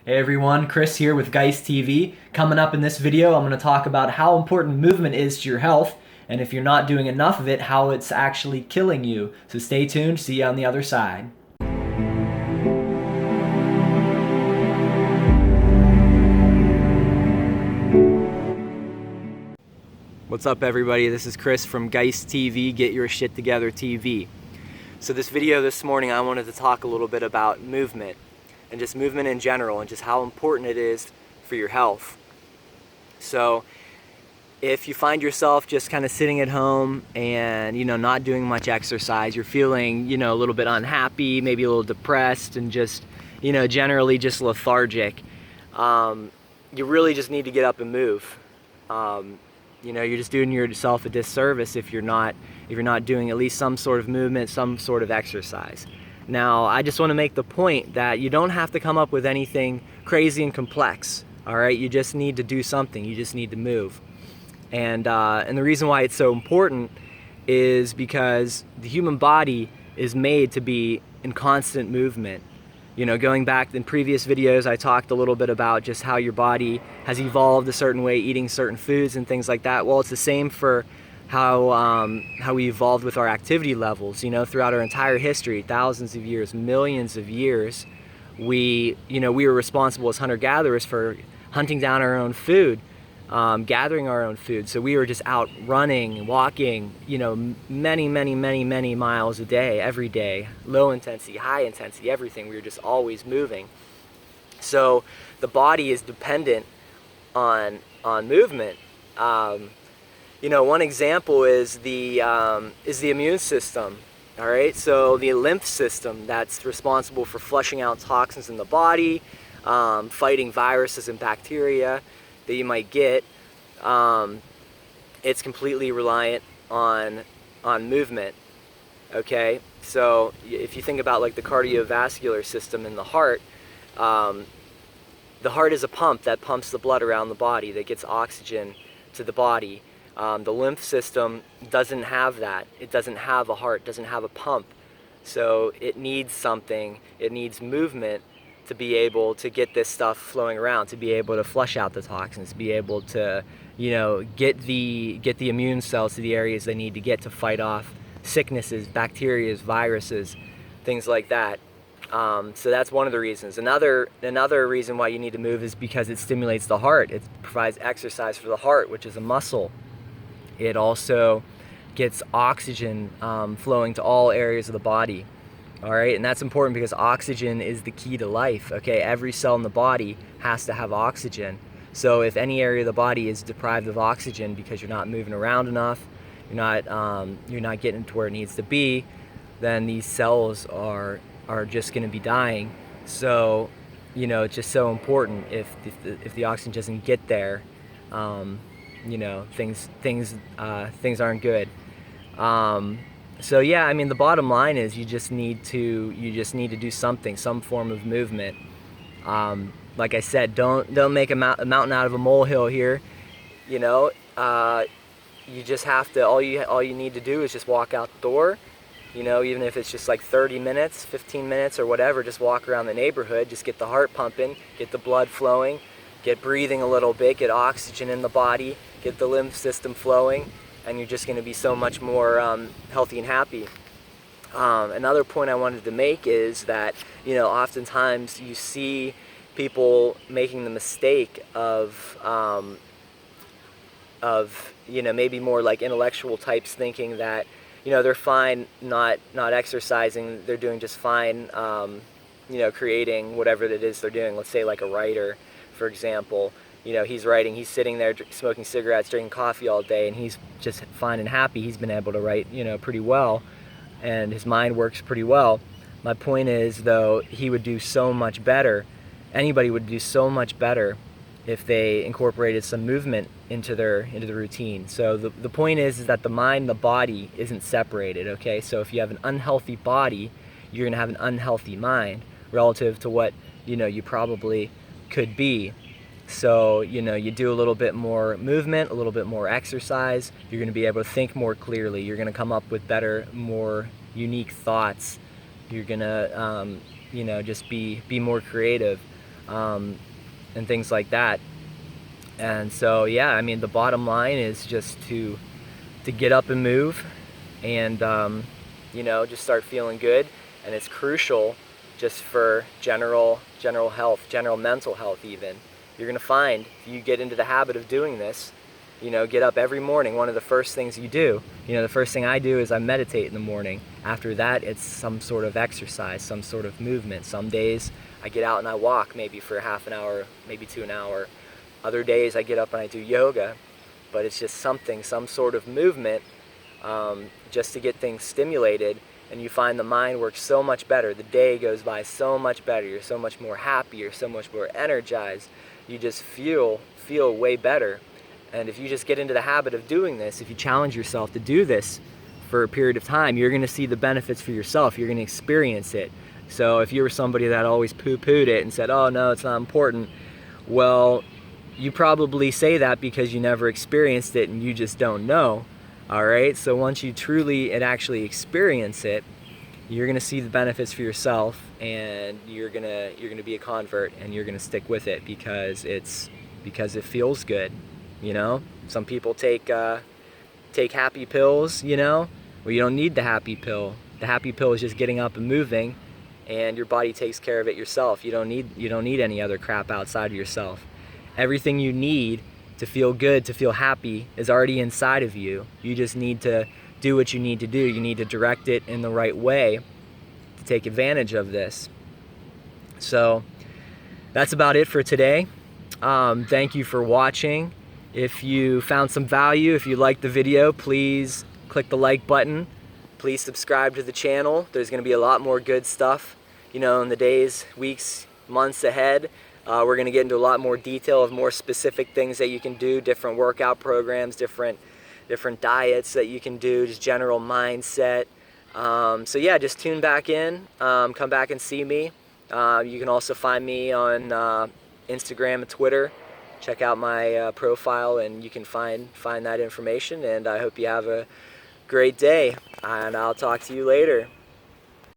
Hey everyone, Chris here with Geist TV. Coming up in this video, I'm going to talk about how important movement is to your health, and if you're not doing enough of it, how it's actually killing you. So stay tuned, see you on the other side. What's up everybody, this is Chris from Geist TV, Get Your Shit Together TV. So this video this morning, I wanted to talk a little bit about movement, and just movement in general, and just how important it is for your health. So if you find yourself just kind of sitting at home and not doing much exercise, you're feeling a little bit unhappy, maybe a little depressed, and just generally just lethargic, you really just need to get up and move. You're just doing yourself a disservice if you're not doing at least some sort of movement, some sort of exercise. Now, I just want to make the point that you don't have to come up with anything crazy and complex. All right, you just need to do something. You just need to move. And the reason why it's so important is because the human body is made to be in constant movement. Going back in previous videos, I talked a little bit about just how your body has evolved a certain way, eating certain foods and things like that. Well, it's the same for how we evolved with our activity levels. Throughout our entire history, thousands of years, millions of years, we were responsible as hunter-gatherers for hunting down our own food, gathering our own food. So we were just out running, walking, many miles a day, every day, low intensity, high intensity, everything. We were just always moving. So the body is dependent on movement. One example is the immune system. All right, so the lymph system that's responsible for flushing out toxins in the body, fighting viruses and bacteria that you might get. It's completely reliant on movement. Okay, so if you think about like the cardiovascular system in the heart is a pump that pumps the blood around the body, that gets oxygen to the body. The lymph system doesn't have that. It doesn't have a heart, doesn't have a pump. So it needs something, it needs movement to be able to get this stuff flowing around, to be able to flush out the toxins, to be able to, get the immune cells to the areas they need to get to fight off sicknesses, bacteria, viruses, things like that. So that's one of the reasons. Another reason why you need to move is because it stimulates the heart. It provides exercise for the heart, which is a muscle. It also gets oxygen flowing to all areas of the body. All right, and that's important because oxygen is the key to life. Okay, every cell in the body has to have oxygen. So if any area of the body is deprived of oxygen because you're not moving around enough, you're not getting to where it needs to be, then these cells are just going to be dying. So it's just so important if the oxygen doesn't get there, things aren't good. So yeah, I mean, the bottom line is you just need to do something, some form of movement. Like I said, don't make a mountain out of a molehill here. You just have to, all you need to do is just walk out the door. Even if it's just like 30 minutes, 15 minutes or whatever, just walk around the neighborhood, just get the heart pumping, get the blood flowing, get breathing a little bit, get oxygen in the body, get the lymph system flowing, and you're just going to be so much more healthy and happy. Another point I wanted to make is that, oftentimes you see people making the mistake of maybe more like intellectual types thinking that, they're fine not exercising, they're doing just fine, creating whatever it is they're doing. Let's say like a writer, for example. He's writing, he's sitting there smoking cigarettes, drinking coffee all day, and he's just fine and happy. He's been able to write, pretty well, and his mind works pretty well. My point is, though, he would do so much better, anybody would do so much better if they incorporated some movement into the routine. So the point is that the mind and the body isn't separated, okay? So if you have an unhealthy body, you're gonna have an unhealthy mind relative to what, you probably could be. So, you do a little bit more movement, a little bit more exercise, you're going to be able to think more clearly, you're going to come up with better, more unique thoughts, you're going to, just be more creative. and things like that. And so yeah, I mean, the bottom line is just to get up and move, and you know, just start feeling good. And it's crucial just for general health, general mental health even. You're gonna find if you get into the habit of doing this, you know, get up every morning, one of the first things you do, you know, the first thing I do is I meditate in the morning. After that, it's some sort of exercise, some sort of movement. Some days I get out and I walk maybe for half an hour, maybe to an hour. Other days I get up and I do yoga, but it's just something, some sort of movement, just to get things stimulated. And you find the mind works so much better. The day goes by so much better. You're so much more happy. You're so much more energized. You just feel way better. And if you just get into the habit of doing this, if you challenge yourself to do this for a period of time, you're going to see the benefits for yourself. You're going to experience it. So if you were somebody that always poo-pooed it and said, oh no, it's not important, well, you probably say that because you never experienced it and you just don't know. All right, so once you truly and actually experience it, you're going to see the benefits for yourself, and you're going to be a convert, and you're going to stick with it because it feels good. You know, some people take happy pills, you know. Well, you don't need the happy pill. The happy pill is just getting up and moving, and your body takes care of it yourself. You don't need any other crap outside of yourself. Everything you need to feel good, to feel happy, is already inside of you. You just need to do what you need to do. You need to direct it in the right way to take advantage of this. So that's about it for today. Thank you for watching. If you found some value, if you liked the video, please click the like button. Please subscribe to the channel. There's going to be a lot more good stuff, you know, in the days, weeks, months ahead. We're going to get into a lot more detail of more specific things that you can do, different workout programs, different diets that you can do, just general mindset. So yeah, just tune back in, come back and see me. You can also find me on Instagram and Twitter. Check out my profile, and you can find that information. And I hope you have a great day, and I'll talk to you later.